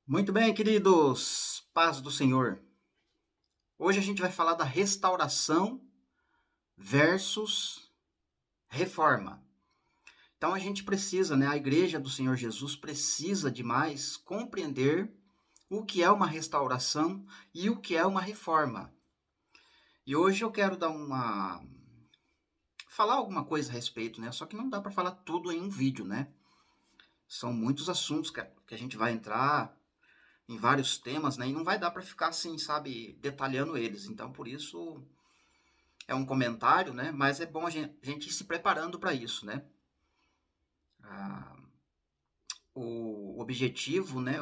Muito bem, queridos, paz do Senhor. Hoje a gente vai falar da restauração versus reforma. Então a gente precisa, né, a igreja do Senhor Jesus precisa demais compreender o que é uma restauração e o que é uma reforma. E hoje eu quero falar alguma coisa a respeito, né? Só que não dá para falar tudo em um vídeo, né? São muitos assuntos que a gente vai entrar em vários temas, né? E não vai dar para ficar assim, sabe, detalhando eles. Então, por isso, é um comentário, né? Mas é bom a gente ir se preparando para isso, né? Ah, o objetivo, né?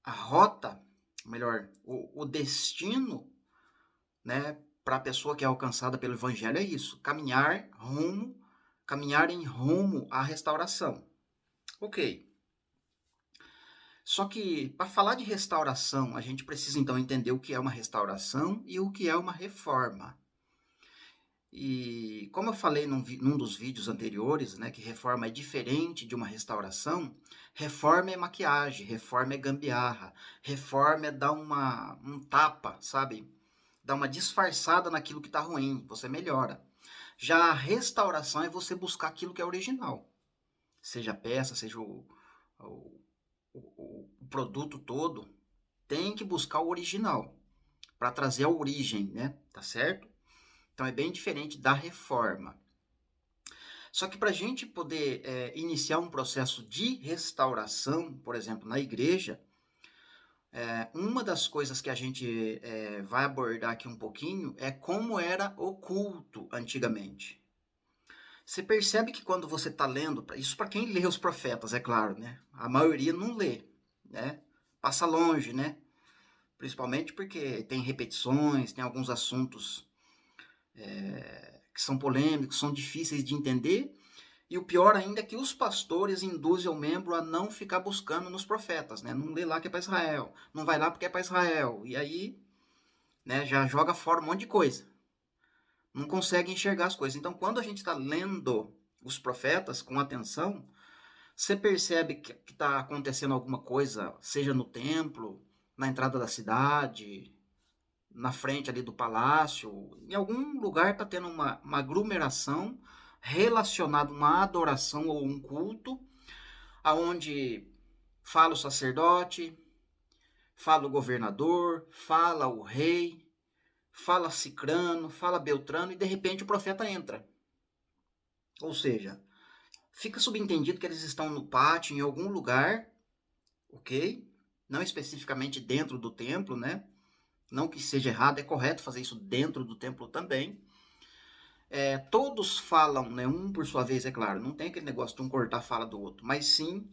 A rota, melhor, o destino, né? Para a pessoa que é alcançada pelo Evangelho é isso: caminhar em rumo à restauração. Ok. Só que para falar de restauração, a gente precisa então entender o que é uma restauração e o que é uma reforma. E como eu falei num dos vídeos anteriores, né, que reforma é diferente de uma restauração, reforma é maquiagem, reforma é gambiarra, reforma é dar um tapa, sabe? Dar uma disfarçada naquilo que está ruim, você melhora. Já a restauração é você buscar aquilo que é original, seja a peça, seja o, o produto todo, tem que buscar o original, para trazer a origem, né? Tá certo? Então é bem diferente da reforma. Só que para a gente poder iniciar um processo de restauração, por exemplo, na igreja, uma das coisas que a gente vai abordar aqui um pouquinho é como era o culto antigamente. Você percebe que quando você está lendo, isso para quem lê os profetas, é claro, né? A maioria não lê, né? Passa longe, né? Principalmente porque tem repetições, tem alguns assuntos que são polêmicos, são difíceis de entender. E o pior ainda é que os pastores induzem o membro a não ficar buscando nos profetas, né? Não lê lá que é para Israel, não vai lá porque é para Israel. E aí, né, já joga fora um monte de coisa. Não consegue enxergar as coisas. Então, quando a gente está lendo os profetas com atenção, você percebe que está acontecendo alguma coisa, seja no templo, na entrada da cidade, na frente ali do palácio, em algum lugar está tendo uma aglomeração relacionada a uma adoração ou um culto, aonde fala o sacerdote, fala o governador, fala o rei, fala Cicrano, fala Beltrano e de repente o profeta entra. Ou seja, fica subentendido que eles estão no pátio, em algum lugar, ok? Não especificamente dentro do templo, né? Não que seja errado, é correto fazer isso dentro do templo também. Todos falam, né? Um por sua vez, é claro. Não tem aquele negócio de um cortar a fala do outro, mas sim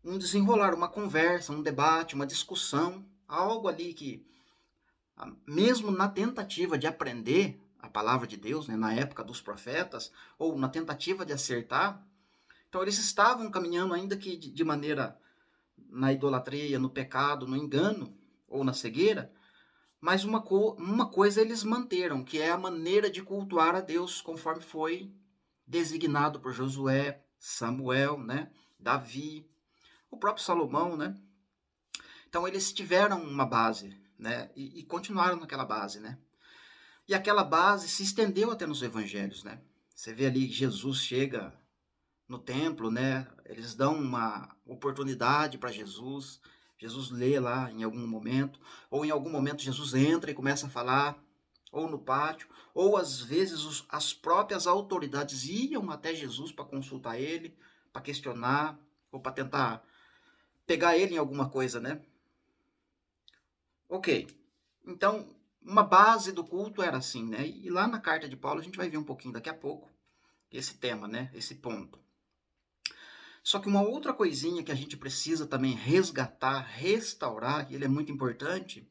um desenrolar, uma conversa, um debate, uma discussão, algo ali que, mesmo na tentativa de aprender a palavra de Deus, né, na época dos profetas, ou na tentativa de acertar, então eles estavam caminhando ainda que de maneira na idolatria, no pecado, no engano ou na cegueira, mas uma coisa eles manteram, que é a maneira de cultuar a Deus conforme foi designado por Josué, Samuel, né, Davi, o próprio Salomão, né? Então eles tiveram uma base, né? E continuaram naquela base, né? E aquela base se estendeu até nos evangelhos, né? Você vê ali que Jesus chega no templo, né? Eles dão uma oportunidade para Jesus. Jesus lê lá em algum momento, ou em algum momento Jesus entra e começa a falar, ou no pátio, ou às vezes as próprias autoridades iam até Jesus para consultar ele, para questionar, ou para tentar pegar ele em alguma coisa, né? Ok. Então, uma base do culto era assim, né? E lá na carta de Paulo a gente vai ver um pouquinho daqui a pouco esse tema, né? Esse ponto. Só que uma outra coisinha que a gente precisa também resgatar, restaurar, e ele é muito importante,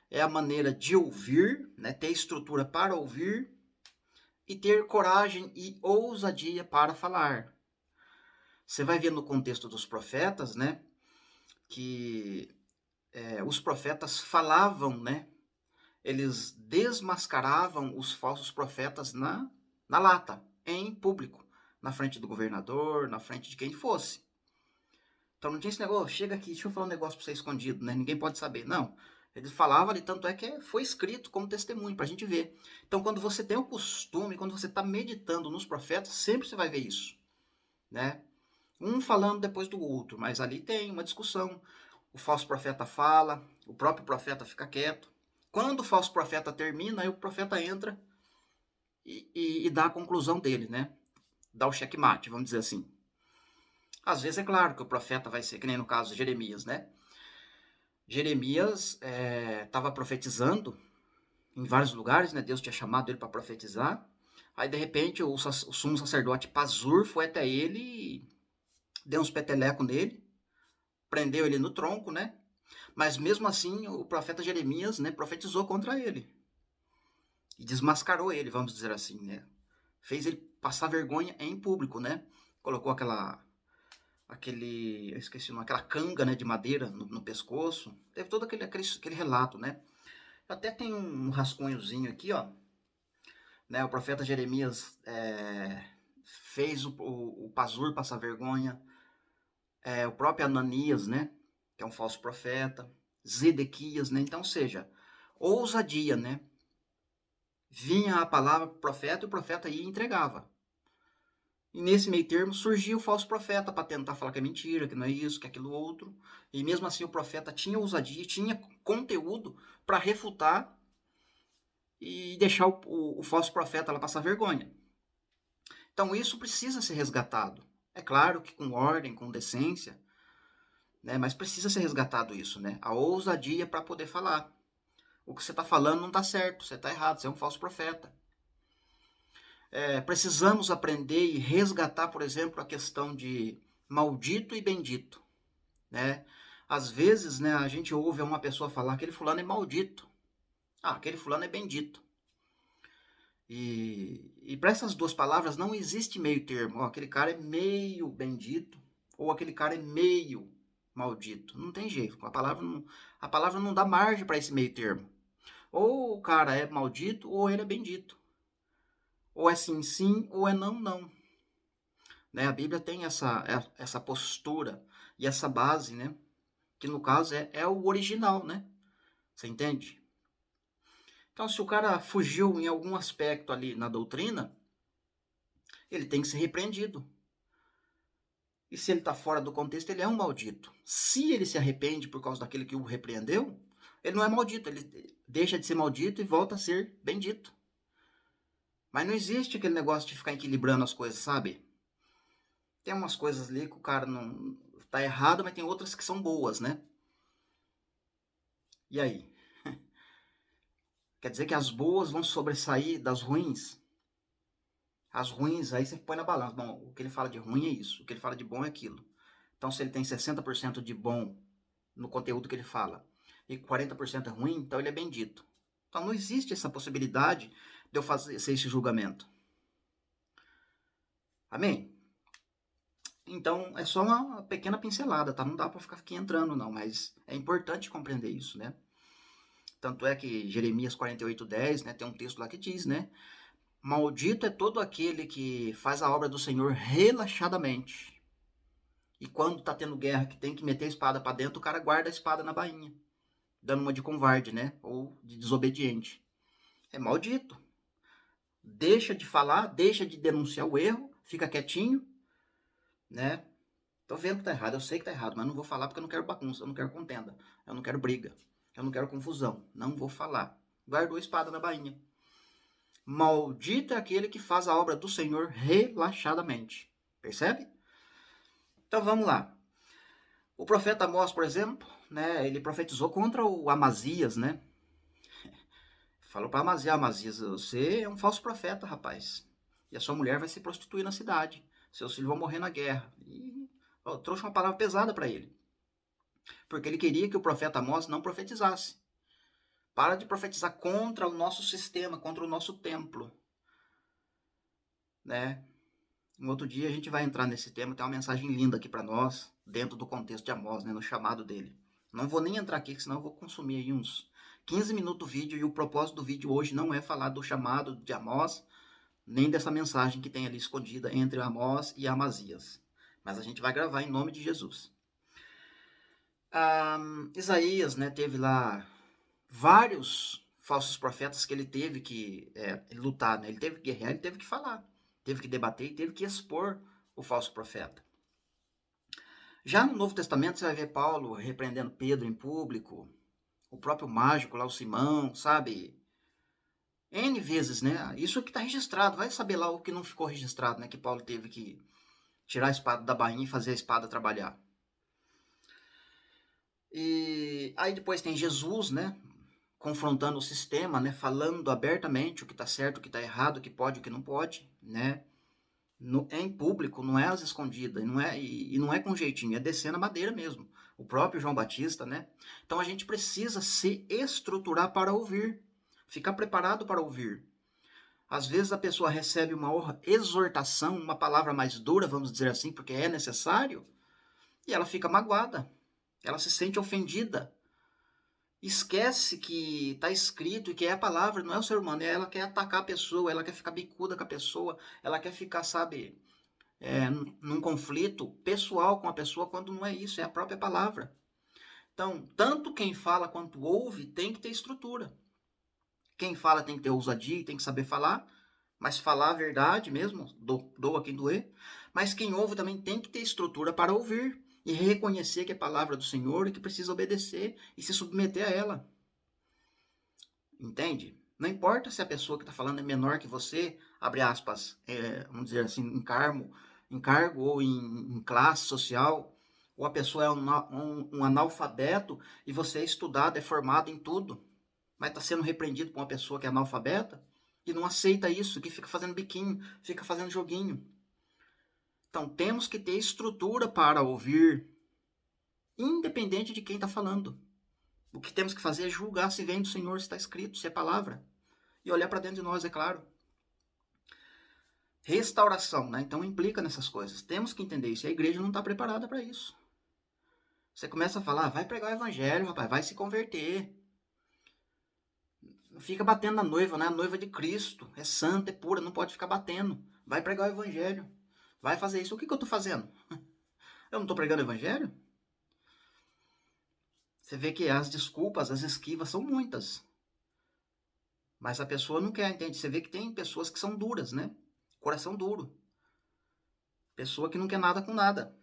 é a maneira de ouvir, né? Ter estrutura para ouvir e ter coragem e ousadia para falar. Você vai ver no contexto dos profetas, né? Que os profetas falavam, né? Eles desmascaravam os falsos profetas na lata, em público, na frente do governador, na frente de quem fosse. Então não tinha esse negócio, chega aqui, deixa eu falar um negócio pra você escondido, né? Ninguém pode saber. Não. Eles falavam ali, tanto é que foi escrito como testemunho pra gente ver. Então quando você tem o costume, quando você está meditando nos profetas, sempre você vai ver isso, né? Um falando depois do outro, mas ali tem uma discussão. O falso profeta fala, o próprio profeta fica quieto. Quando o falso profeta termina, aí o profeta entra e dá a conclusão dele, né? Dá o checkmate, vamos dizer assim. Às vezes é claro que o profeta vai ser, que nem no caso de Jeremias, né? Jeremias estava profetizando em vários lugares, né? Deus tinha chamado ele para profetizar. Aí, de repente, o sumo sacerdote Pazur foi até ele e deu uns petelecos nele, prendeu ele no tronco, né? Mas mesmo assim, o profeta Jeremias, né, profetizou contra ele. E desmascarou ele, vamos dizer assim, né? Fez ele passar vergonha em público, né? Colocou eu esqueci o nome, aquela canga, né, de madeira no pescoço. Teve todo aquele relato, né? Até tem um rascunhozinho aqui, ó. Né? O profeta Jeremias fez o Pazur passar vergonha. O próprio Ananias, né? Que é um falso profeta. Zedequias, né? Então, seja, ousadia, né? Vinha a palavra pro profeta e o profeta ia e entregava. E nesse meio termo surgia o falso profeta para tentar falar que é mentira, que não é isso, que é aquilo outro. E mesmo assim o profeta tinha ousadia, tinha conteúdo para refutar e deixar o falso profeta lá passar vergonha. Então isso precisa ser resgatado. É claro que com ordem, com decência, né? Mas precisa ser resgatado isso, né? A ousadia para poder falar. O que você está falando não está certo, você está errado, você é um falso profeta. Precisamos aprender e resgatar, por exemplo, a questão de maldito e bendito, né? Às vezes, né, a gente ouve uma pessoa falar que aquele fulano é maldito. Ah, aquele fulano é bendito. E para essas duas palavras não existe meio termo. Oh, aquele cara é meio bendito ou aquele cara é meio maldito. Não tem jeito. A palavra não dá margem para esse meio termo. Ou o cara é maldito ou ele é bendito. Ou é sim, sim, ou é não, não. Né? A Bíblia tem essa postura e essa base, né? Que no caso é o original, né? Você entende? Então, se o cara fugiu em algum aspecto ali na doutrina, ele tem que ser repreendido. E se ele está fora do contexto, ele é um maldito. Se ele se arrepende por causa daquele que o repreendeu, ele não é maldito, ele deixa de ser maldito e volta a ser bendito. Mas não existe aquele negócio de ficar equilibrando as coisas, sabe? Tem umas coisas ali que o cara não tá errado, mas tem outras que são boas, né? E aí? Quer dizer que as boas vão sobressair das ruins? As ruins, aí você põe na balança. Bom, o que ele fala de ruim é isso, o que ele fala de bom é aquilo. Então, se ele tem 60% de bom no conteúdo que ele fala e 40% é ruim, então ele é bendito. Então, não existe essa possibilidade de eu fazer esse julgamento. Amém? Então, é só uma pequena pincelada, tá? Não dá para ficar aqui entrando, não, mas é importante compreender isso, né? Tanto é que Jeremias 48:10, né, tem um texto lá que diz, né? Maldito é todo aquele que faz a obra do Senhor relaxadamente. E quando tá tendo guerra que tem que meter a espada para dentro, o cara guarda a espada na bainha, dando uma de covarde, né? Ou de desobediente. É maldito. Deixa de falar, deixa de denunciar o erro, fica quietinho, né? Tô vendo que tá errado, eu sei que tá errado, mas não vou falar porque eu não quero bagunça, eu não quero contenda, eu não quero briga, eu não quero confusão, não vou falar. Guardou a espada na bainha. Maldito é aquele que faz a obra do Senhor relaxadamente. Percebe? Então vamos lá. O profeta Amós, por exemplo, né, ele profetizou contra o Amazias, né? Falou para Amazias, Amazias, você é um falso profeta, rapaz. E a sua mulher vai se prostituir na cidade. Seus filhos vão morrer na guerra. E trouxe uma palavra pesada para ele. Porque ele queria que o profeta Amós não profetizasse. Para de profetizar contra o nosso sistema, contra o nosso templo. Né? Um outro dia a gente vai entrar nesse tema, tem uma mensagem linda aqui para nós, dentro do contexto de Amós, né, no chamado dele. Não vou nem entrar aqui, senão eu vou consumir aí uns 15 minutos do vídeo, e o propósito do vídeo hoje não é falar do chamado de Amós, nem dessa mensagem que tem ali escondida entre Amós e Amazias. Mas a gente vai gravar em nome de Jesus. Isaías, né, teve lá vários falsos profetas que ele teve que lutar, né? Ele teve que guerrear, ele teve que falar, teve que debater e teve que expor o falso profeta. Já no Novo Testamento você vai ver Paulo repreendendo Pedro em público, o próprio mágico lá, o Simão, sabe? N vezes, né? Isso que está registrado, vai saber lá o que não ficou registrado, né? Que Paulo teve que tirar a espada da bainha e fazer a espada trabalhar. E aí depois tem Jesus, né? Confrontando o sistema, né? Falando abertamente o que está certo, o que está errado, o que pode, o que não pode, né? Em público, não é às escondidas, e não é com jeitinho, é descendo a madeira mesmo. O próprio João Batista, né? Então a gente precisa se estruturar para ouvir, ficar preparado para ouvir. Às vezes a pessoa recebe uma exortação, uma palavra mais dura, vamos dizer assim, porque é necessário, e ela fica magoada, ela se sente ofendida. Esquece que está escrito e que é a palavra, não é o ser humano, ela quer atacar a pessoa, ela quer ficar bicuda com a pessoa, ela quer ficar, sabe, num conflito pessoal com a pessoa, quando não é isso, é a própria palavra. Então, tanto quem fala quanto ouve tem que ter estrutura. Quem fala tem que ter ousadia, tem que saber falar, mas falar a verdade mesmo, doa quem doer. Mas quem ouve também tem que ter estrutura para ouvir e reconhecer que é palavra do Senhor e que precisa obedecer e se submeter a ela. Entende? Não importa se a pessoa que está falando é menor que você, abre aspas, vamos dizer assim, em cargo ou em classe social, ou a pessoa é um analfabeto e você é estudado, é formado em tudo, mas está sendo repreendido por uma pessoa que é analfabeta e não aceita isso, que fica fazendo biquinho, fica fazendo joguinho. Então temos que ter estrutura para ouvir, independente de quem está falando. O que temos que fazer é julgar se vem do Senhor, se está escrito, se é palavra. E olhar para dentro de nós, é claro. Restauração, né? Então implica nessas coisas. Temos que entender isso. E a igreja não está preparada para isso. Você começa a falar, vai pregar o evangelho, rapaz, vai se converter. Não fica batendo na noiva, né? A noiva de Cristo é santa, é pura, não pode ficar batendo. Vai pregar o evangelho. Vai fazer isso. O que eu estou fazendo? Eu não estou pregando o evangelho? Você vê que as desculpas, as esquivas são muitas. Mas a pessoa não quer, entende? Você vê que tem pessoas que são duras, né? Coração duro. Pessoa que não quer nada com nada.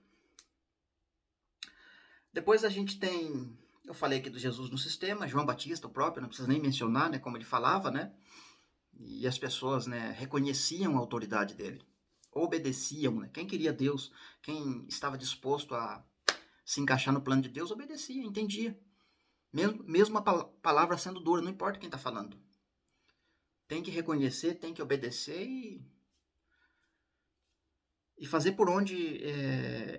Depois a gente tem, eu falei aqui do Jesus no sistema, João Batista, o próprio, não precisa nem mencionar, né, como ele falava, né? E as pessoas, né, reconheciam a autoridade dele, obedeciam, né? Quem queria Deus, quem estava disposto a se encaixar no plano de Deus, obedecia, entendia. Mesmo a palavra sendo dura, não importa quem está falando. Tem que reconhecer, tem que obedecer e fazer por onde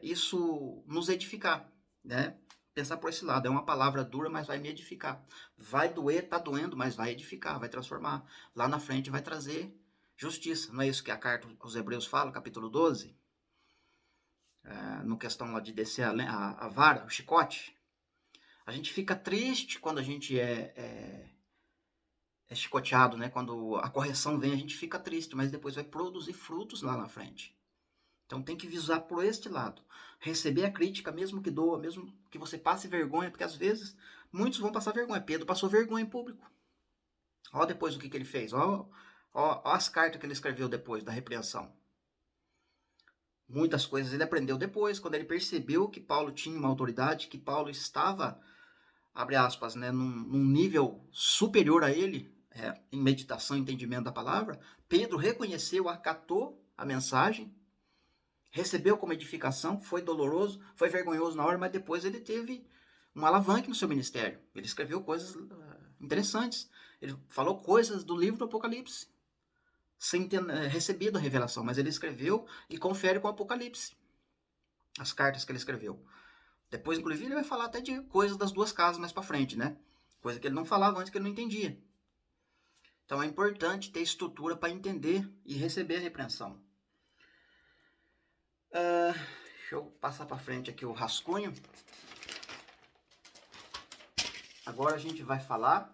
isso nos edificar, né? Pensar por esse lado, é uma palavra dura, mas vai me edificar. Vai doer, tá doendo, mas vai edificar, vai transformar. Lá na frente vai trazer justiça. Não é isso que a carta aos Hebreus fala, capítulo 12? No questão lá de descer a vara, o chicote. A gente fica triste quando a gente é chicoteado, né? Quando a correção vem, a gente fica triste, mas depois vai produzir frutos lá na frente. Então tem que visar por este lado. Receber a crítica, mesmo que doa, mesmo que você passe vergonha, porque às vezes muitos vão passar vergonha. Pedro passou vergonha em público. Olha depois o que ele fez. Olha as cartas que ele escreveu depois da repreensão. Muitas coisas ele aprendeu depois, quando ele percebeu que Paulo tinha uma autoridade, que Paulo estava, abre aspas, né, num nível superior a ele, em meditação e entendimento da palavra. Pedro reconheceu, acatou a mensagem, recebeu como edificação, foi doloroso, foi vergonhoso na hora, mas depois ele teve um alavanque no seu ministério. Ele escreveu coisas interessantes. Ele falou coisas do livro do Apocalipse, sem ter recebido a revelação, mas ele escreveu e confere com o Apocalipse, as cartas que ele escreveu. Depois, inclusive, ele vai falar até de coisas das duas casas mais para frente, né? Coisa que ele não falava antes, que ele não entendia. Então é importante ter estrutura para entender e receber a repreensão. Deixa eu passar para frente aqui o rascunho. Agora a gente vai falar.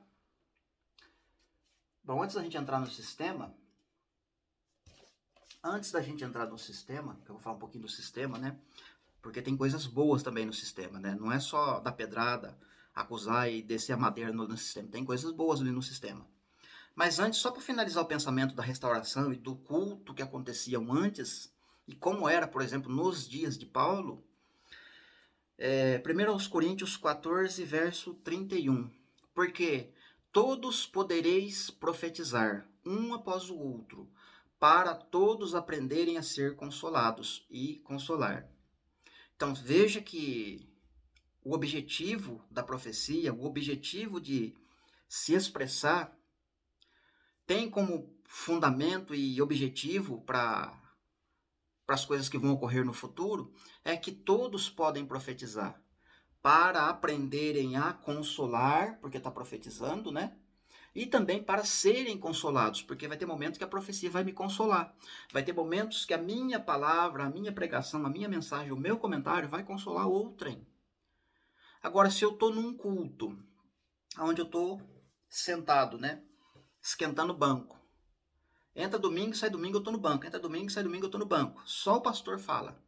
Bom, antes da gente entrar no sistema, que eu vou falar um pouquinho do sistema, né? porque tem coisas boas também no sistema, né? Não é só dar pedrada, acusar e descer a madeira no sistema. Tem coisas boas ali no sistema. Mas antes, só para finalizar o pensamento da restauração e do culto que aconteciam antes, e como era, por exemplo, nos dias de Paulo, 1 aos Coríntios 14, verso 31. Porque todos podereis profetizar, um após o outro, para todos aprenderem a ser consolados e consolar. Então veja que o objetivo da profecia, o objetivo de se expressar, tem como fundamento e objetivo para as coisas que vão ocorrer no futuro, é que todos podem profetizar para aprenderem a consolar, porque está profetizando, né? E também para serem consolados, porque vai ter momentos que a profecia vai me consolar. Vai ter momentos que a minha palavra, a minha pregação, a minha mensagem, o meu comentário vai consolar outrem. Agora, se eu estou num culto, onde eu estou sentado, né? Esquentando o banco. Entra domingo, sai domingo, eu estou no banco. Entra domingo, sai domingo, eu estou no banco. Só o pastor fala.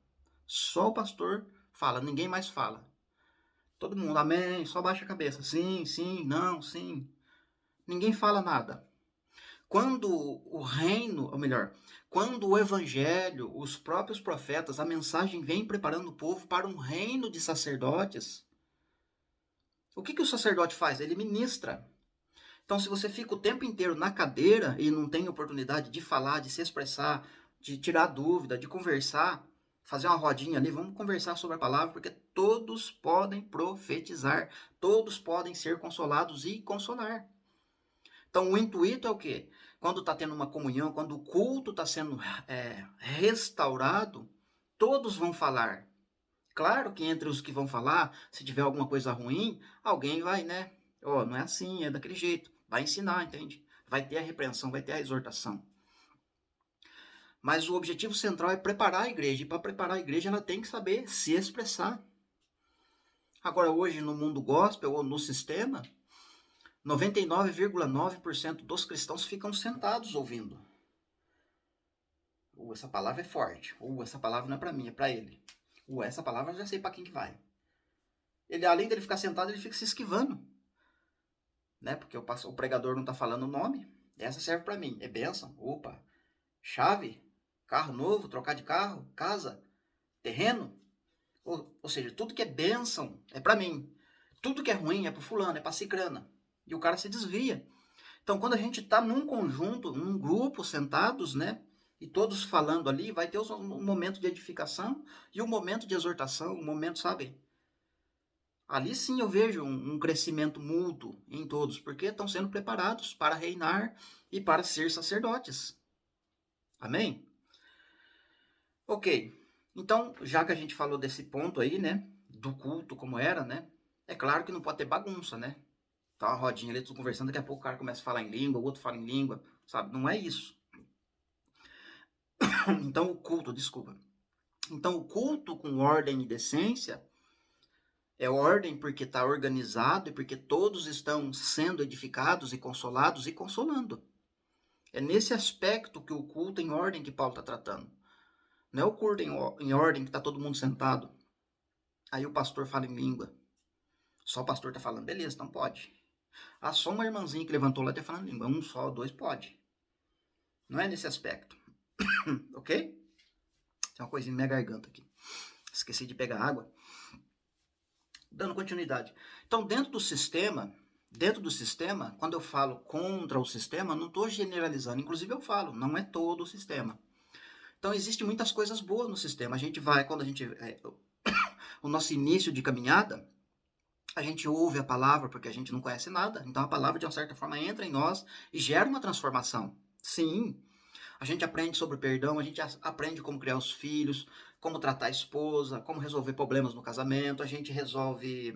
Só o pastor fala, ninguém mais fala. Todo mundo, amém, só baixa a cabeça. Sim, sim, não, sim. Ninguém fala nada. Quando o reino, ou melhor, quando o evangelho, os próprios profetas, a mensagem vem preparando o povo para um reino de sacerdotes, o que o sacerdote faz? Ele ministra. Então, se você fica o tempo inteiro na cadeira e não tem oportunidade de falar, de se expressar, de tirar dúvida, de conversar, fazer uma rodinha ali, vamos conversar sobre a palavra, porque todos podem profetizar, todos podem ser consolados e consolar. Então, o intuito é o quê? Quando está tendo uma comunhão, quando o culto está sendo restaurado, todos vão falar. Claro que entre os que vão falar, se tiver alguma coisa ruim, alguém vai, né? Ó, não é assim, é daquele jeito. Vai ensinar, entende? Vai ter a repreensão, vai ter a exortação. Mas o objetivo central é preparar a igreja. E para preparar a igreja, ela tem que saber se expressar. Agora, hoje, no mundo gospel ou no sistema, 99,9% dos cristãos ficam sentados ouvindo. Essa palavra é forte. Essa palavra não é para mim, é para ele. Essa palavra eu já sei para quem que vai. Ele, além dele ficar sentado, ele fica se esquivando. Né? Porque o pregador não está falando o nome. Essa serve para mim. É bênção. Opa. Chave. Carro novo. Trocar de carro. Casa. Terreno. Ou seja, tudo que é bênção é para mim. Tudo que é ruim é para fulano, é para cicrana. E o cara se desvia. Então, quando a gente está num conjunto, num grupo, sentados, né? E todos falando ali, vai ter um momento de edificação e um momento de exortação, um momento, sabe? Ali sim eu vejo um crescimento mútuo em todos, porque estão sendo preparados para reinar e para ser sacerdotes. Amém? Ok. Então, já que a gente falou desse ponto aí, né? Do culto como era, né? É claro que não pode ter bagunça, né? Tá uma rodinha ali, tudo conversando, daqui a pouco o cara começa a falar em língua, o outro fala em língua, sabe? Não é isso. Então, o culto, desculpa. Então, o culto com ordem e decência é ordem porque está organizado e porque todos estão sendo edificados e consolados e consolando. É nesse aspecto que o culto em ordem que Paulo está tratando. Não é o culto em ordem que está todo mundo sentado. Aí o pastor fala em língua. Só o pastor está falando, beleza, então pode. Ah, só uma irmãzinha que levantou lá está falando em língua. Um só, dois, pode. Não é nesse aspecto. Ok? Tem uma coisinha na minha garganta aqui. Esqueci de pegar água. Dando continuidade. Então, dentro do sistema, quando eu falo contra o sistema, não estou generalizando. Inclusive, eu falo, não é todo o sistema. Então, existem muitas coisas boas no sistema. A gente vai, quando a gente... o nosso início de caminhada, a gente ouve a palavra porque a gente não conhece nada. Então, a palavra, de uma certa forma, entra em nós e gera uma transformação. Sim, a gente aprende sobre perdão, a gente aprende como criar os filhos, como tratar a esposa, como resolver problemas no casamento, a gente resolve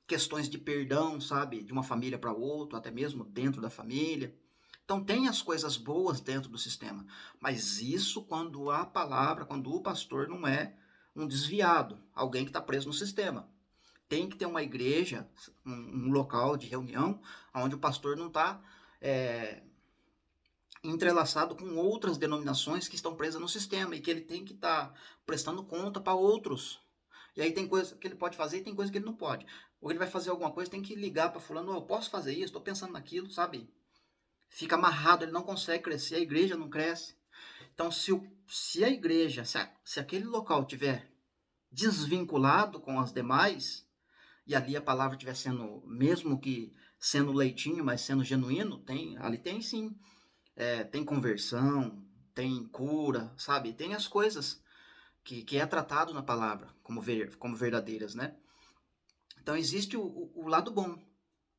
questões de perdão, sabe, de uma família para outra, até mesmo dentro da família. Então tem as coisas boas dentro do sistema, mas isso quando a palavra, quando o pastor não é um desviado, alguém que está preso no sistema. Tem que ter uma igreja, um local de reunião, onde o pastor não está entrelaçado com outras denominações que estão presas no sistema e que ele tem que estar prestando conta para outros. E aí tem coisa que ele pode fazer e tem coisa que ele não pode. Ou ele vai fazer alguma coisa, tem que ligar para fulano, eu posso fazer isso, estou pensando naquilo, sabe? Fica amarrado, ele não consegue crescer, a igreja não cresce. Então, se a igreja, se aquele local tiver desvinculado com as demais, e ali a palavra estiver sendo, mesmo que sendo leitinho, mas sendo genuíno, ali tem sim, tem conversão, tem cura, sabe? Tem as coisas que é tratado na palavra como verdadeiras, né? Então existe o lado bom,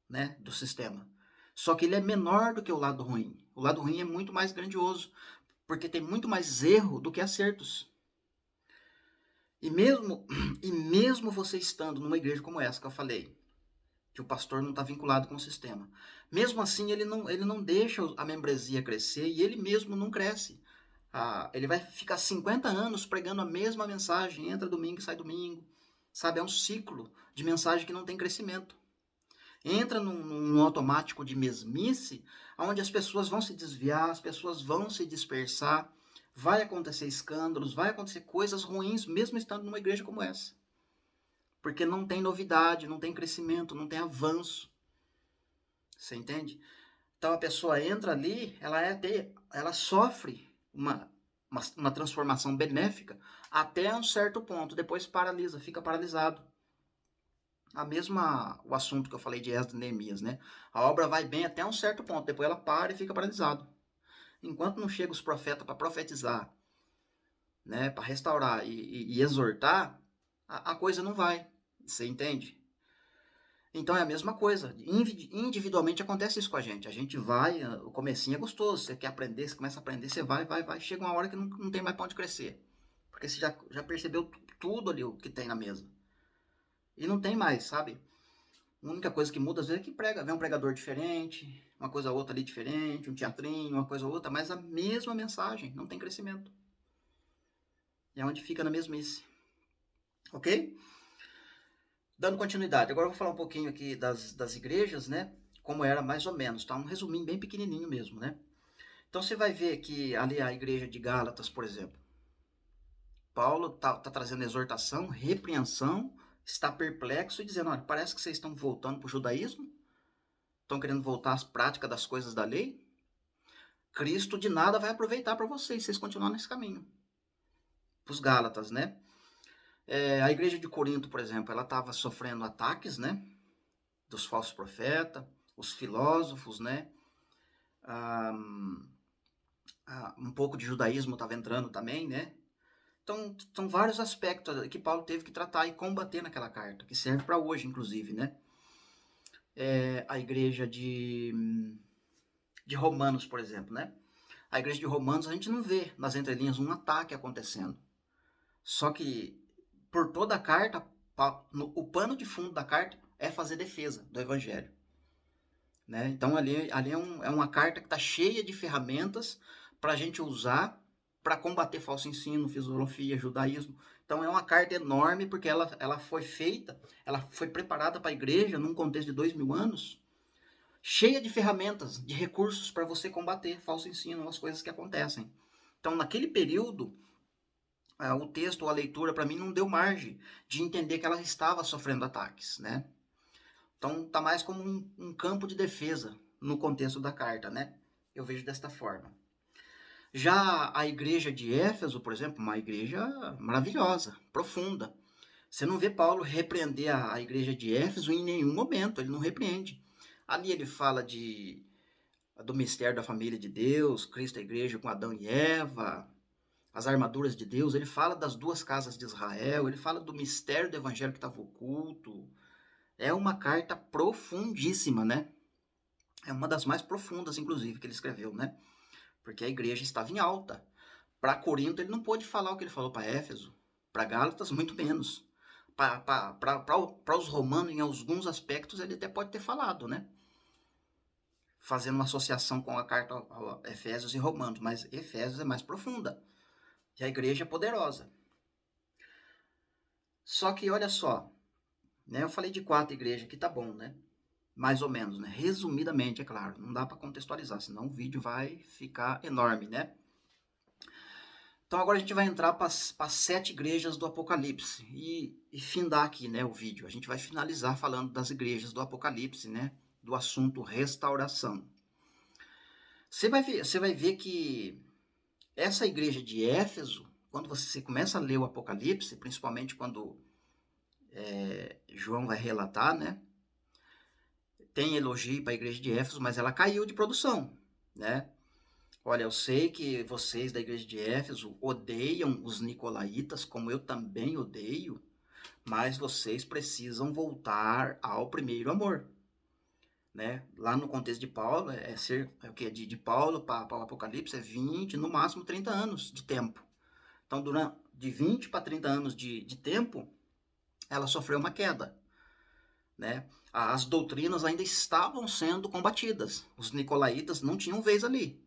né, do sistema. Só que ele é menor do que o lado ruim. O lado ruim é muito mais grandioso, porque tem muito mais erro do que acertos. E mesmo, e mesmo você estando numa igreja como essa que eu falei, que o pastor não está vinculado com o sistema, mesmo assim ele não deixa a membresia crescer e ele mesmo não cresce. Ele vai ficar 50 anos pregando a mesma mensagem, entra domingo e sai domingo, sabe? É um ciclo de mensagem que não tem crescimento. Entra num automático de mesmice, onde as pessoas vão se desviar, as pessoas vão se dispersar, vai acontecer escândalos, vai acontecer coisas ruins, mesmo estando numa igreja como essa. Porque não tem novidade, não tem crescimento, não tem avanço. Você entende? Então a pessoa entra ali, ela sofre uma transformação benéfica até um certo ponto, depois paralisa, fica paralisado. O assunto que eu falei de Esdras e Neemias, né? A obra vai bem até um certo ponto, depois ela para e fica paralisado. Enquanto não chega os profetas para profetizar, né, para restaurar e exortar, a coisa não vai. Você entende? Então é a mesma coisa. Individualmente acontece isso com a gente. A gente vai, o comecinho é gostoso, você quer aprender, você começa a aprender, você vai. Chega uma hora que não tem mais pra onde crescer. Porque você já percebeu tudo ali o que tem na mesa. E não tem mais, sabe? A única coisa que muda às vezes é que vem um pregador diferente, uma coisa ou outra ali diferente, um teatrinho, uma coisa ou outra, mas a mesma mensagem, não tem crescimento. E é onde fica na mesmice. Ok? Dando continuidade, agora eu vou falar um pouquinho aqui das igrejas, né? Como era mais ou menos, tá? Um resuminho bem pequenininho mesmo, né? Então você vai ver que ali a igreja de Gálatas, por exemplo, Paulo tá trazendo exortação, repreensão, está perplexo e dizendo, olha, parece que vocês estão voltando para o judaísmo, estão querendo voltar às práticas das coisas da lei. Cristo de nada vai aproveitar para vocês continuarem nesse caminho. Para os Gálatas, né? A igreja de Corinto, por exemplo, ela estava sofrendo ataques, né? Dos falsos profetas, os filósofos, né? Um pouco de judaísmo estava entrando também, né? Então, são vários aspectos que Paulo teve que tratar e combater naquela carta, que serve para hoje, inclusive, né? A igreja de Romanos, por exemplo, né? A igreja de Romanos, a gente não vê nas entrelinhas um ataque acontecendo. Só que, por toda a carta, o pano de fundo da carta é fazer defesa do evangelho. Né? Então, ali é uma carta que está cheia de ferramentas para a gente usar para combater falso ensino, filosofia, judaísmo. Então é uma carta enorme porque ela foi feita, ela foi preparada para a igreja num contexto de 2000 anos, cheia de ferramentas, de recursos para você combater falso ensino, as coisas que acontecem. Então naquele período, o texto ou a leitura para mim não deu margem de entender que ela estava sofrendo ataques, né? Então tá mais como um campo de defesa no contexto da carta, né? Eu vejo desta forma. Já a igreja de Éfeso, por exemplo, uma igreja maravilhosa, profunda. Você não vê Paulo repreender a igreja de Éfeso em nenhum momento, ele não repreende. Ali ele fala do mistério da família de Deus, Cristo, a igreja com Adão e Eva, as armaduras de Deus, ele fala das duas casas de Israel, ele fala do mistério do evangelho que estava oculto. É uma carta profundíssima, né? É uma das mais profundas, inclusive, que ele escreveu, né? Porque a igreja estava em alta. Para Corinto, ele não pôde falar o que ele falou para Éfeso. Para Gálatas, muito menos. Para os romanos, em alguns aspectos, ele até pode ter falado, né? Fazendo uma associação com a carta a Efésios e Romanos. Mas Efésios é mais profunda. E a igreja é poderosa. Só que, olha só, né? Eu falei de 4 igrejas aqui, tá bom, né? mais ou menos, né? Resumidamente, é claro, não dá para contextualizar, senão o vídeo vai ficar enorme, né? Então agora a gente vai entrar para as 7 igrejas do Apocalipse e findar aqui, né, o vídeo. A gente vai finalizar falando das igrejas do Apocalipse, né, do assunto restauração. Você vai ver que essa igreja de Éfeso, quando você começa a ler o Apocalipse, principalmente quando João vai relatar, né, tem elogio para a igreja de Éfeso, mas ela caiu de produção, né? Olha, eu sei que vocês da igreja de Éfeso odeiam os nicolaítas, como eu também odeio, mas vocês precisam voltar ao primeiro amor, né? Lá no contexto de Paulo, é o que? De Paulo para o Apocalipse é 20, no máximo 30 anos de tempo. Então, durante de 20 para 30 anos de tempo, ela sofreu uma queda, né? As doutrinas ainda estavam sendo combatidas. Os nicolaítas não tinham vez ali.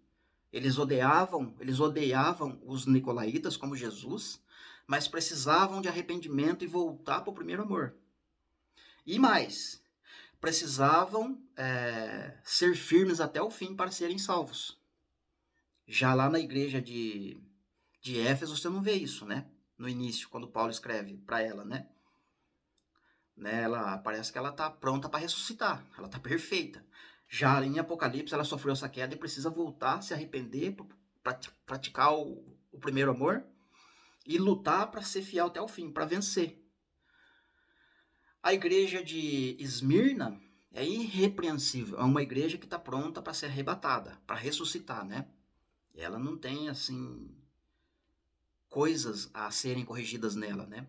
Eles odiavam os nicolaítas como Jesus, mas precisavam de arrependimento e voltar para o primeiro amor. E mais, precisavam ser firmes até o fim para serem salvos. Já lá na igreja de Éfeso você não vê isso, né? No início, quando Paulo escreve para ela, né? Ela parece que ela está pronta para ressuscitar, ela está perfeita. Já em Apocalipse ela sofreu essa queda e precisa voltar, se arrepender, praticar o primeiro amor e lutar para ser fiel até o fim, para vencer. A igreja de Esmirna é irrepreensível, é uma igreja que está pronta para ser arrebatada, para ressuscitar, né? Ela não tem, assim, coisas a serem corrigidas nela, né?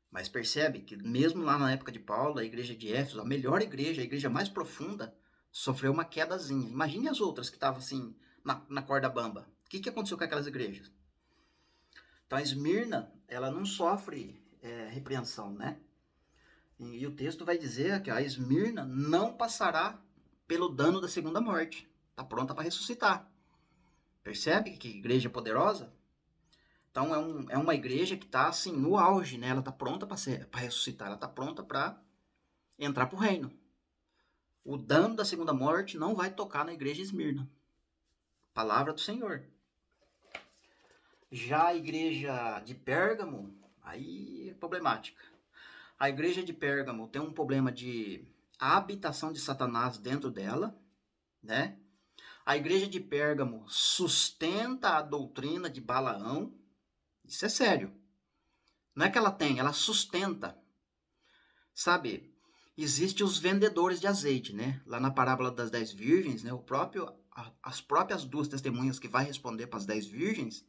Mas percebe que mesmo lá na época de Paulo, a igreja de Éfeso, a melhor igreja, a igreja mais profunda, sofreu uma quedazinha. Imagine as outras que estavam assim, na corda bamba. O que aconteceu com aquelas igrejas? Então a Esmirna, ela não sofre repreensão, né? E o texto vai dizer que a Esmirna não passará pelo dano da segunda morte. Está pronta para ressuscitar. Percebe que igreja poderosa? Então é uma igreja que está assim no auge, né? Ela está pronta para ressuscitar, ela está pronta para entrar para o reino. O dano da segunda morte não vai tocar na igreja de Esmirna. Palavra do Senhor. Já a igreja de Pérgamo, aí é problemática. A igreja de Pérgamo tem um problema de habitação de Satanás dentro dela, né? A igreja de Pérgamo sustenta a doutrina de Balaão. Isso é sério. Não é que ela tem, ela sustenta. Sabe, existem os vendedores de azeite, né? Lá na parábola das 10 virgens, né? As próprias 2 testemunhas que vai responder para as 10 virgens,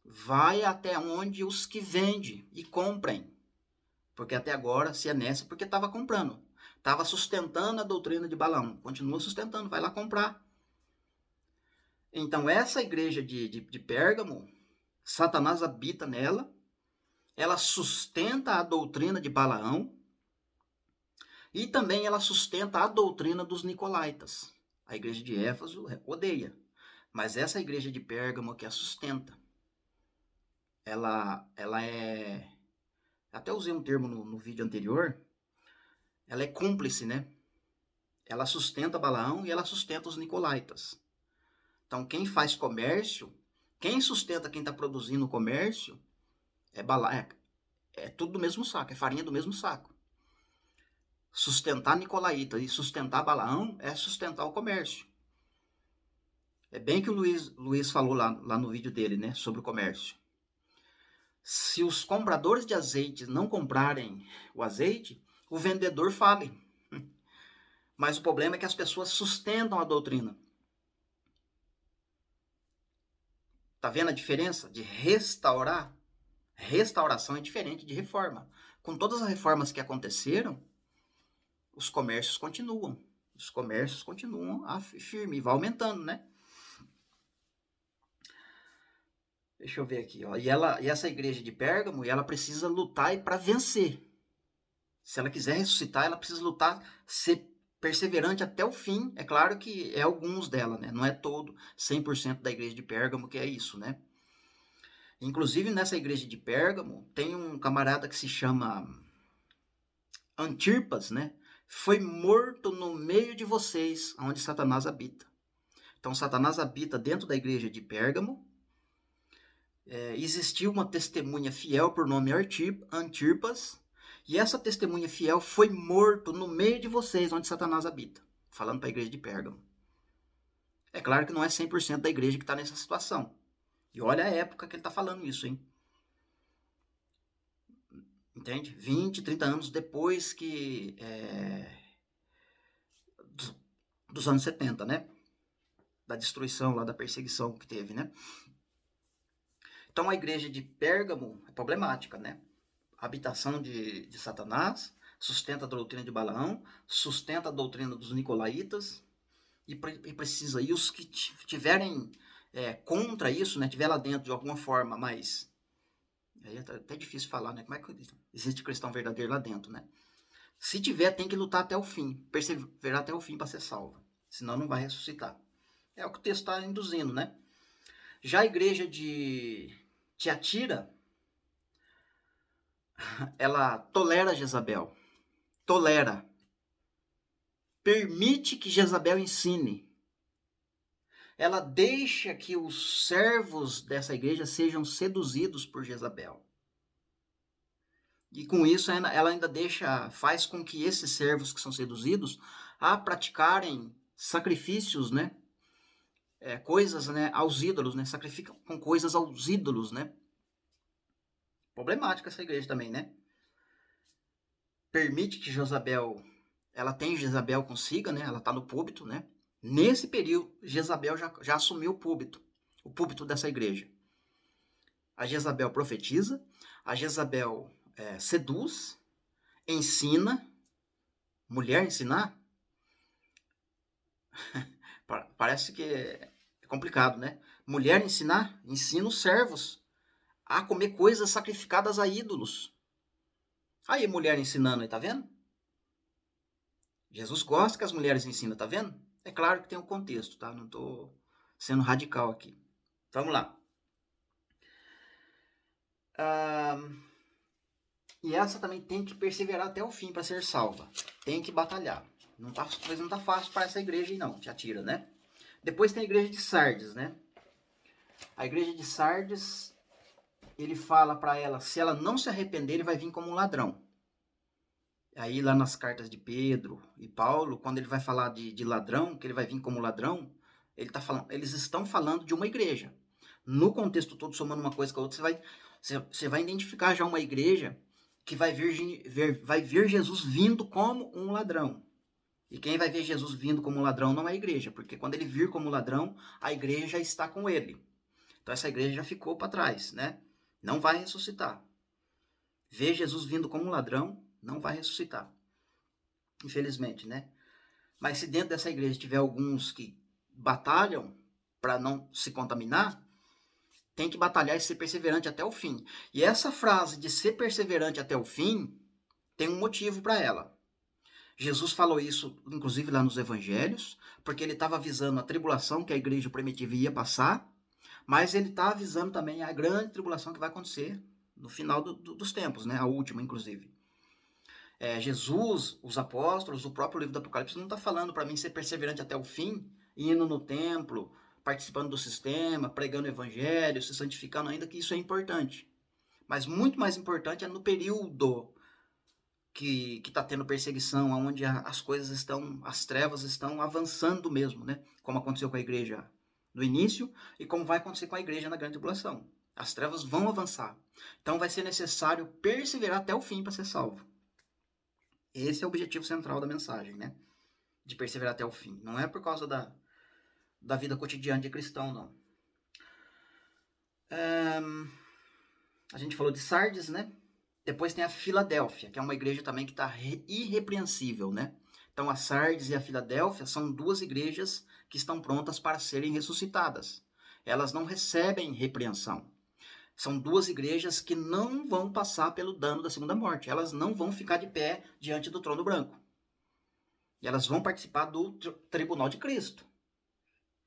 vai até onde os que vendem e comprem. Porque até agora, se é nessa, porque estava comprando. Estava sustentando a doutrina de Balaão. Continua sustentando, vai lá comprar. Então, essa igreja de Pérgamo, Satanás habita nela, ela sustenta a doutrina de Balaão e também ela sustenta a doutrina dos nicolaítas. A igreja de Éfeso odeia, mas essa igreja de Pérgamo que a sustenta. Ela é... Até usei um termo no vídeo anterior. Ela é cúmplice, né? Ela sustenta Balaão e ela sustenta os nicolaítas. Então, quem faz comércio, quem sustenta quem está produzindo o comércio, é tudo do mesmo saco, é farinha do mesmo saco. Sustentar nicolaíta e sustentar Balaão é sustentar o comércio. É bem que o Luiz falou lá no vídeo dele, né, sobre o comércio. Se os compradores de azeite não comprarem o azeite, o vendedor fale. Mas o problema é que as pessoas sustentam a doutrina. Tá vendo a diferença de restaurar? Restauração é diferente de reforma. Com todas as reformas que aconteceram, os comércios continuam. Os comércios continuam firme e vai aumentando, né? Deixa eu ver aqui, ó. E essa igreja de Pérgamo, ela precisa lutar para vencer. Se ela quiser ressuscitar, ela precisa lutar, ser perseverante até o fim. É claro que é alguns dela, né? Não é todo 100% da igreja de Pérgamo que é isso, né? Inclusive nessa igreja de Pérgamo tem um camarada que se chama Antipas, né? foi morto no meio de vocês, onde Satanás habita. Então, Satanás habita dentro da igreja de Pérgamo. Existiu uma testemunha fiel por nome Antipas, e essa testemunha fiel foi morto no meio de vocês, onde Satanás habita. Falando para a igreja de Pérgamo. É claro que não é 100% da igreja que está nessa situação. E olha a época que ele está falando isso, hein? Entende? 20, 30 anos depois dos anos 70, né? Da destruição lá, da perseguição que teve, né? Então a igreja de Pérgamo é problemática, né? Habitação de Satanás, sustenta a doutrina de Balaão, sustenta a doutrina dos nicolaítas, e precisa, e os que tiverem contra isso, né? Tiver lá dentro de alguma forma, mas aí é até difícil falar, né? Como é que existe cristão verdadeiro lá dentro, né? Se tiver, tem que lutar até o fim, perseverar até o fim para ser salvo, senão não vai ressuscitar. É o que o texto está induzindo, né? Já a igreja de Tiatira, ela tolera Jezabel, tolera, permite que Jezabel ensine. Ela deixa que os servos dessa igreja sejam seduzidos por Jezabel. E com isso ela ainda faz com que esses servos que são seduzidos a praticarem sacrifícios, né? Coisas, né, aos ídolos, né? Sacrificam com coisas aos ídolos, né? Problemática essa igreja também, né? Permite que ela tem Jezabel consiga, né? Ela está no púlpito, né? Nesse período, Jezabel já assumiu o púlpito dessa igreja. A Jezabel profetiza, a Jezabel seduz, ensina. Mulher ensinar? Parece que é complicado, né? Mulher ensinar? Ensina os servos a comer coisas sacrificadas a ídolos. Aí, mulher ensinando aí, tá vendo? Jesus gosta que as mulheres ensinam, tá vendo? É claro que tem um contexto, tá? Não tô sendo radical aqui. Vamos lá. E essa também tem que perseverar até o fim para ser salva. Tem que batalhar. Talvez não tá fácil para essa igreja aí não, te atira, né? Depois tem a igreja de Sardes, né? A igreja de Sardes, ele fala para ela, se ela não se arrepender, ele vai vir como um ladrão. Aí lá nas cartas de Pedro e Paulo, quando ele vai falar de ladrão, que ele vai vir como ladrão, eles estão falando de uma igreja. No contexto todo, somando uma coisa com a outra, você vai identificar já uma igreja que vai ver Jesus vindo como um ladrão. E quem vai ver Jesus vindo como um ladrão não é a igreja, porque quando ele vir como ladrão, a igreja já está com ele. Então essa igreja já ficou para trás, né? Não vai ressuscitar. Ver Jesus vindo como um ladrão, não vai ressuscitar. Infelizmente, né? Mas se dentro dessa igreja tiver alguns que batalham para não se contaminar, tem que batalhar e ser perseverante até o fim. E essa frase de ser perseverante até o fim tem um motivo para ela. Jesus falou isso, inclusive, lá nos evangelhos, porque ele estava avisando a tribulação que a igreja primitiva ia passar, mas ele está avisando também a grande tribulação que vai acontecer no final dos tempos, né? A última, inclusive. Jesus, os apóstolos, o próprio livro do Apocalipse não está falando para mim ser perseverante até o fim, indo no templo, participando do sistema, pregando o evangelho, se santificando, ainda que isso é importante. Mas muito mais importante é no período que está tendo perseguição, onde as trevas estão avançando mesmo, né? Como aconteceu com a igreja no início e como vai acontecer com a igreja na grande tribulação. As trevas vão avançar. Então vai ser necessário perseverar até o fim para ser salvo. Esse é o objetivo central da mensagem, né? De perseverar até o fim. Não é por causa da vida cotidiana de cristão, não. A gente falou de Sardes, né? Depois tem a Filadélfia, que é uma igreja também que está irrepreensível, né? Então a Sardes e a Filadélfia são duas igrejas que estão prontas para serem ressuscitadas. Elas não recebem repreensão. São duas igrejas que não vão passar pelo dano da segunda morte. Elas não vão ficar de pé diante do trono branco. E elas vão participar do tribunal de Cristo,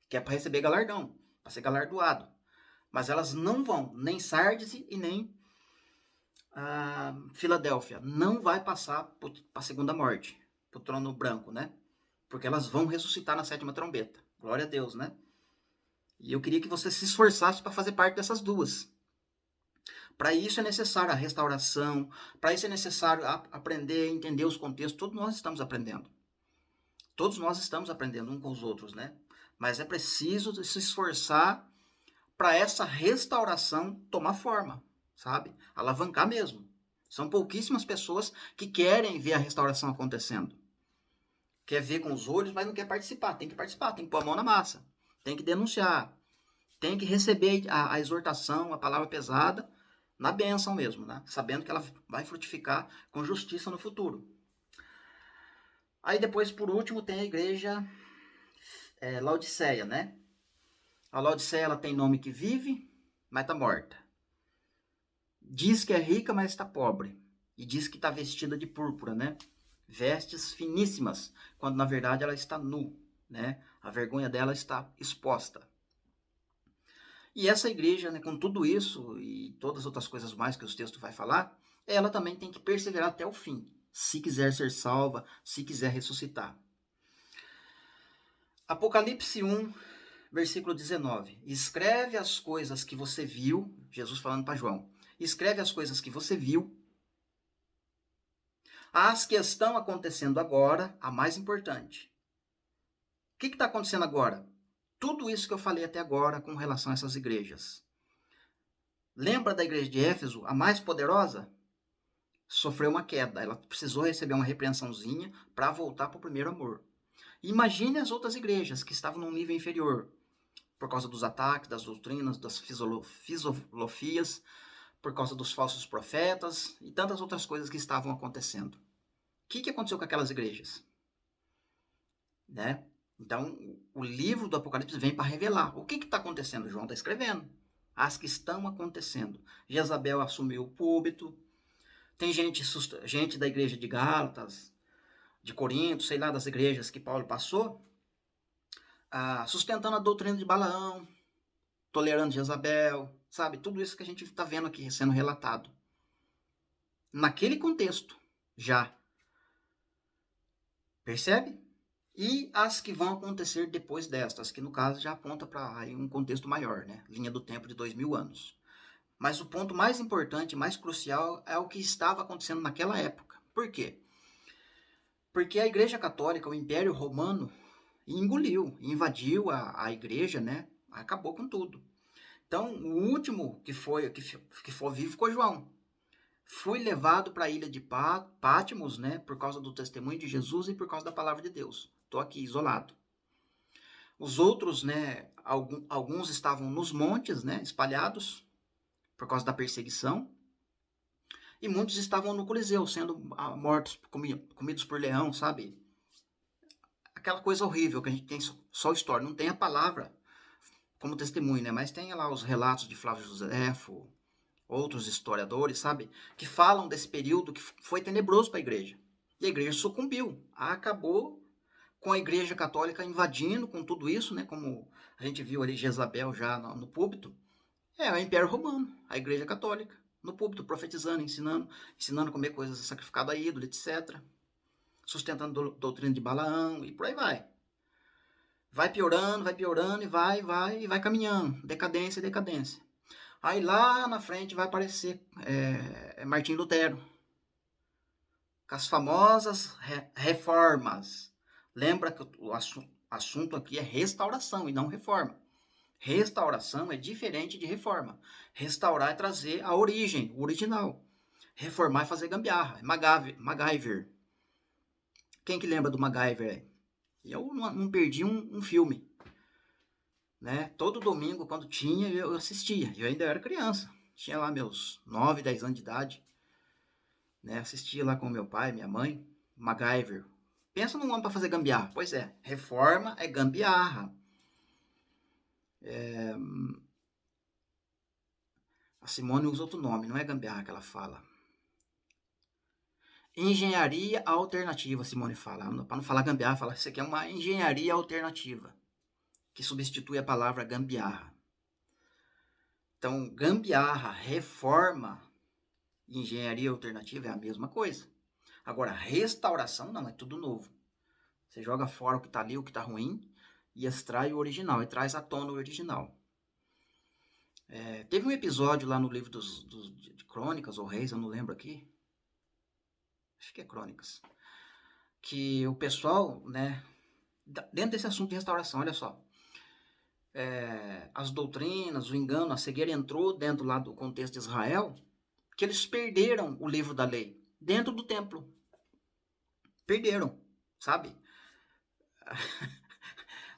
que é para receber galardão, para ser galardoado. Mas elas não vão, nem Sardes e nem Filadélfia, não vai passar para a segunda morte, pro trono branco, né? Porque elas vão ressuscitar na sétima trombeta. Glória a Deus, né? E eu queria que você se esforçasse para fazer parte dessas duas. Para isso é necessário a restauração, para isso é necessário aprender, entender os contextos. Todos nós estamos aprendendo. Todos nós estamos aprendendo uns com os outros, né? Mas é preciso se esforçar para essa restauração tomar forma, sabe? Alavancar mesmo. São pouquíssimas pessoas que querem ver a restauração acontecendo. Quer ver com os olhos, mas não quer participar. Tem que participar, tem que pôr a mão na massa. Tem que denunciar. Tem que receber a exortação, a palavra pesada, na bênção mesmo, né? Sabendo que ela vai frutificar com justiça no futuro. Aí depois, por último, tem a igreja Laodiceia, né? A Laodiceia, ela tem nome que vive, mas está morta. Diz que é rica, mas está pobre. E diz que está vestida de púrpura, né? Vestes finíssimas, quando na verdade ela está nu, né? A vergonha dela está exposta. E essa igreja, né, com tudo isso e todas as outras coisas mais que os textos vai falar, ela também tem que perseverar até o fim, se quiser ser salva, se quiser ressuscitar. Apocalipse 1, versículo 19. Escreve as coisas que você viu, Jesus falando para João. Escreve as coisas que você viu, as que estão acontecendo agora, a mais importante. O que está acontecendo agora? Tudo isso que eu falei até agora com relação a essas igrejas. Lembra da igreja de Éfeso, a mais poderosa? Sofreu uma queda, ela precisou receber uma repreensãozinha para voltar para o primeiro amor. Imagine as outras igrejas que estavam num nível inferior, por causa dos ataques, das doutrinas, das filosofias, por causa dos falsos profetas e tantas outras coisas que estavam acontecendo. O que aconteceu com aquelas igrejas? Né? Então, o livro do Apocalipse vem para revelar. O que está acontecendo? João está escrevendo. As que estão acontecendo. Jezabel assumiu o púlpito. Tem gente da igreja de Gálatas, de Corinto, sei lá, das igrejas que Paulo passou, sustentando a doutrina de Balaão, tolerando Jezabel, sabe? Tudo isso que a gente está vendo aqui sendo relatado. Naquele contexto, já. Percebe? E as que vão acontecer depois destas, que no caso já aponta para um contexto maior, né? Linha do tempo de 2000 anos. Mas o ponto mais importante, mais crucial, é o que estava acontecendo naquela época. Por quê? Porque a Igreja Católica, o Império Romano, engoliu, invadiu a igreja, né? Acabou com tudo. Então, o último que foi vivo ficou João. Fui levado para a ilha de Patmos, né? Por causa do testemunho de Jesus e por causa da palavra de Deus. Estou aqui isolado. Os outros, né? Alguns estavam nos montes, né? Espalhados por causa da perseguição. E muitos estavam no Coliseu, sendo mortos, comidos por leão, sabe? Aquela coisa horrível que a gente tem só história, não tem a palavra como testemunho, né? Mas tem lá os relatos de Flávio Josefo, outros historiadores, sabe? Que falam desse período que foi tenebroso para a igreja. E a igreja sucumbiu. Acabou com a igreja católica invadindo com tudo isso, né? Como a gente viu ali Jezabel já no púlpito. É o Império Romano, a igreja católica. No púlpito, profetizando, ensinando a comer coisas sacrificadas a ídolo, etc. Sustentando doutrina de Balaão e por aí vai. Vai piorando e vai caminhando. Decadência. Aí lá na frente vai aparecer Martim Lutero. Com as famosas reformas. Lembra que o assunto aqui é restauração e não reforma. Restauração é diferente de reforma. Restaurar é trazer a origem, o original. Reformar é fazer gambiarra, é MacGyver. Quem que lembra do MacGyver? Eu não perdi um filme. Né? Todo domingo, quando tinha, eu assistia. Eu ainda era criança. Tinha lá meus 9, 10 anos de idade. Né? Assistia lá com meu pai, minha mãe. MacGyver. Pensa num homem para fazer gambiarra. Pois é, reforma é gambiarra. A Simone usa outro nome, não é gambiarra que ela fala. Engenharia alternativa, Simone fala. Para não falar gambiarra, fala que isso aqui é uma engenharia alternativa, que substitui a palavra gambiarra. Então, gambiarra, reforma e engenharia alternativa é a mesma coisa. Agora, restauração não, é tudo novo. Você joga fora o que está ali, o que está ruim, e extrai o original, e traz à tona o original. Teve um episódio lá no livro de Crônicas, ou Reis, eu não lembro aqui, acho que é Crônicas, que o pessoal, né, dentro desse assunto de restauração, olha só, as doutrinas, o engano, a cegueira entrou dentro lá do contexto de Israel, que eles perderam o livro da lei dentro do templo. Perderam, sabe?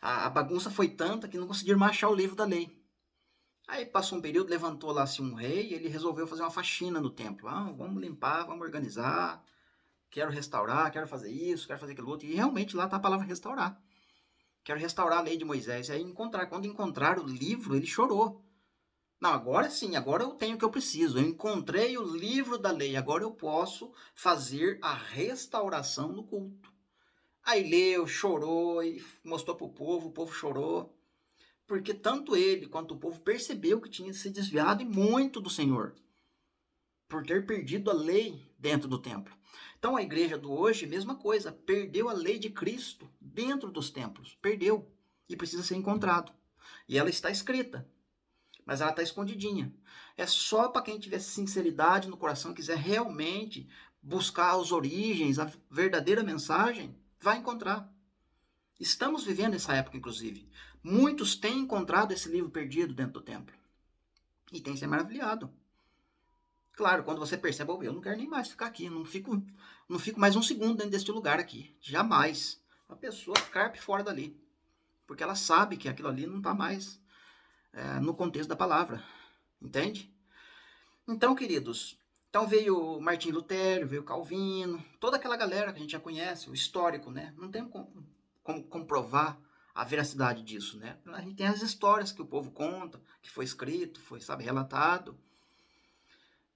A bagunça foi tanta que não conseguiram mais achar o livro da lei. Aí passou um período, levantou lá assim um rei, e ele resolveu fazer uma faxina no templo. Vamos limpar, vamos organizar, quero restaurar, quero fazer isso, quero fazer aquilo outro. E realmente lá está a palavra restaurar. Quero restaurar a lei de Moisés. E aí quando encontraram o livro, ele chorou. Não, agora sim, agora eu tenho o que eu preciso. Eu encontrei o livro da lei, agora eu posso fazer a restauração no culto. Aí leu, chorou e mostrou para o povo chorou. Porque tanto ele quanto o povo percebeu que tinha se desviado e muito do Senhor, por ter perdido a lei dentro do templo. Então a igreja do hoje, mesma coisa, perdeu a lei de Cristo dentro dos templos, perdeu e precisa ser encontrado. E ela está escrita, mas ela está escondidinha. É só para quem tiver sinceridade no coração, quiser realmente buscar as origens, a verdadeira mensagem, vai encontrar. Estamos vivendo essa época, inclusive. Muitos têm encontrado esse livro perdido dentro do templo. E têm se maravilhado. Claro, quando você percebe, eu não quero nem mais ficar aqui, não fico mais um segundo dentro deste lugar aqui. Jamais. A pessoa carpe fora dali. Porque ela sabe que aquilo ali não está mais no contexto da palavra. Entende? Então, queridos, então veio Martim Lutero, veio Calvino, toda aquela galera que a gente já conhece, o histórico, né? Não tem como comprovar a veracidade disso, né? A gente tem as histórias que o povo conta, que foi escrito, foi, sabe, relatado.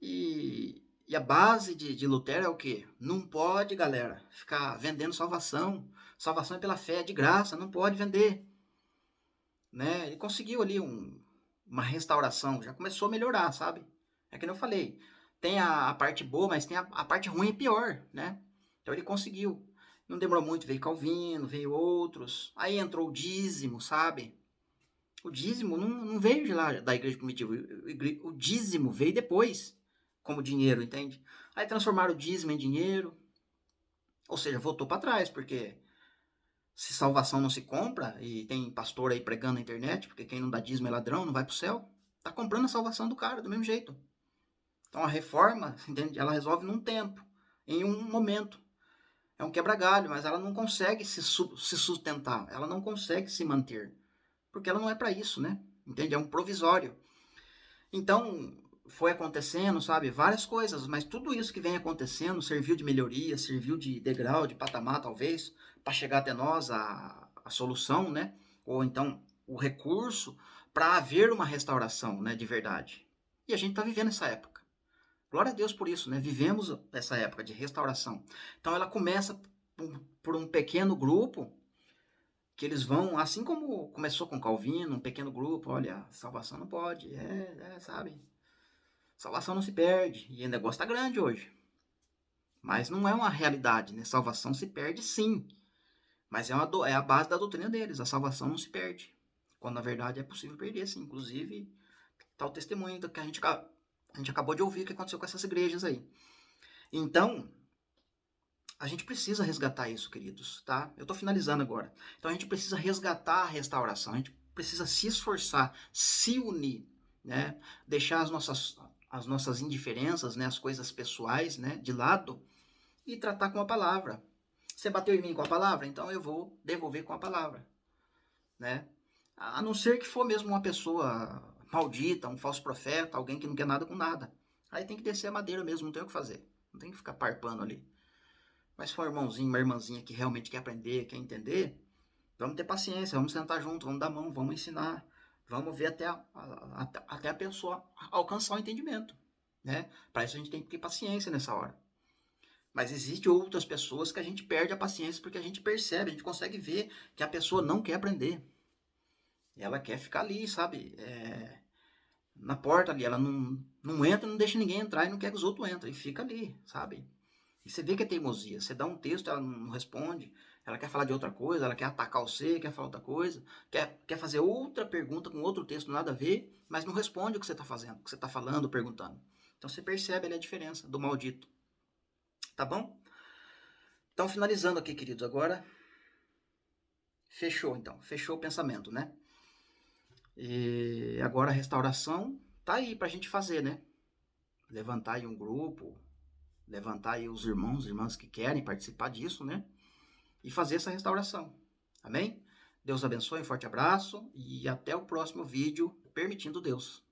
E a base de Lutero é o quê? Não pode, galera, ficar vendendo salvação. Salvação é pela fé, é de graça, não pode vender. Né? Ele conseguiu ali uma restauração, já começou a melhorar, sabe? É que nem eu falei, tem a parte boa, mas tem a parte ruim e pior, né? Então ele conseguiu. Não demorou muito, veio Calvino, veio outros. Aí entrou o dízimo, sabe? O dízimo não veio de lá da igreja primitiva. O dízimo veio depois, como dinheiro, entende? Aí transformaram o dízimo em dinheiro. Ou seja, voltou para trás, porque se salvação não se compra, e tem pastor aí pregando na internet, porque quem não dá dízimo é ladrão, não vai pro céu, tá comprando a salvação do cara do mesmo jeito. Então a reforma, entende? Ela resolve num tempo, em um momento. É um quebra-galho, mas ela não consegue se sustentar, ela não consegue se manter, porque ela não é para isso, né? Entende? É um provisório. Então foi acontecendo, sabe, várias coisas, mas tudo isso que vem acontecendo serviu de melhoria, serviu de degrau, de patamar, talvez, para chegar até nós a solução, né? Ou então o recurso para haver uma restauração, né, de verdade. E a gente está vivendo essa época. Glória a Deus por isso, né? Vivemos essa época de restauração. Então ela começa por um pequeno grupo que eles vão, assim como começou com Calvino, um pequeno grupo, olha, salvação não pode, sabe? Salvação não se perde, e o negócio tá grande hoje. Mas não é uma realidade, né? Salvação se perde sim, mas é a base da doutrina deles, a salvação não se perde. Quando na verdade é possível perder, sim. Inclusive, tá o testemunho que a gente acabou de ouvir o que aconteceu com essas igrejas aí. Então, a gente precisa resgatar isso, queridos, tá? Eu tô finalizando agora. Então a gente precisa resgatar a restauração, a gente precisa se esforçar, se unir, né? Deixar as nossas indiferenças, né? As coisas pessoais, né? De lado e tratar com a palavra. Você bateu em mim com a palavra? Então eu vou devolver com a palavra, né? A não ser que for mesmo uma pessoa maldita, um falso profeta, alguém que não quer nada com nada. Aí tem que descer a madeira mesmo, não tem o que fazer. Não tem que ficar parpando ali. Mas se for um irmãozinho, uma irmãzinha que realmente quer aprender, quer entender, vamos ter paciência, vamos sentar junto, vamos dar mão, vamos ensinar, vamos ver até a pessoa alcançar o entendimento, né? Para isso a gente tem que ter paciência nessa hora. Mas existem outras pessoas que a gente perde a paciência porque a gente percebe, a gente consegue ver que a pessoa não quer aprender. Ela quer ficar ali, sabe? Na porta ali, ela não entra, não deixa ninguém entrar e não quer que os outros entrem, e fica ali, sabe? E você vê que é teimosia. Você dá um texto, ela não responde, ela quer falar de outra coisa, ela quer atacar você, quer falar outra coisa, quer fazer outra pergunta com outro texto nada a ver, mas não responde o que você está fazendo, o que você está falando, perguntando. Então você percebe ali a diferença do maldito. Tá bom? Então, finalizando aqui, queridos, agora fechou então, fechou o pensamento, né? E agora a restauração tá aí pra gente fazer, né? Levantar aí um grupo, levantar aí os irmãos, irmãs que querem participar disso, né? E fazer essa restauração. Amém? Deus abençoe, um forte abraço e até o próximo vídeo, permitindo Deus.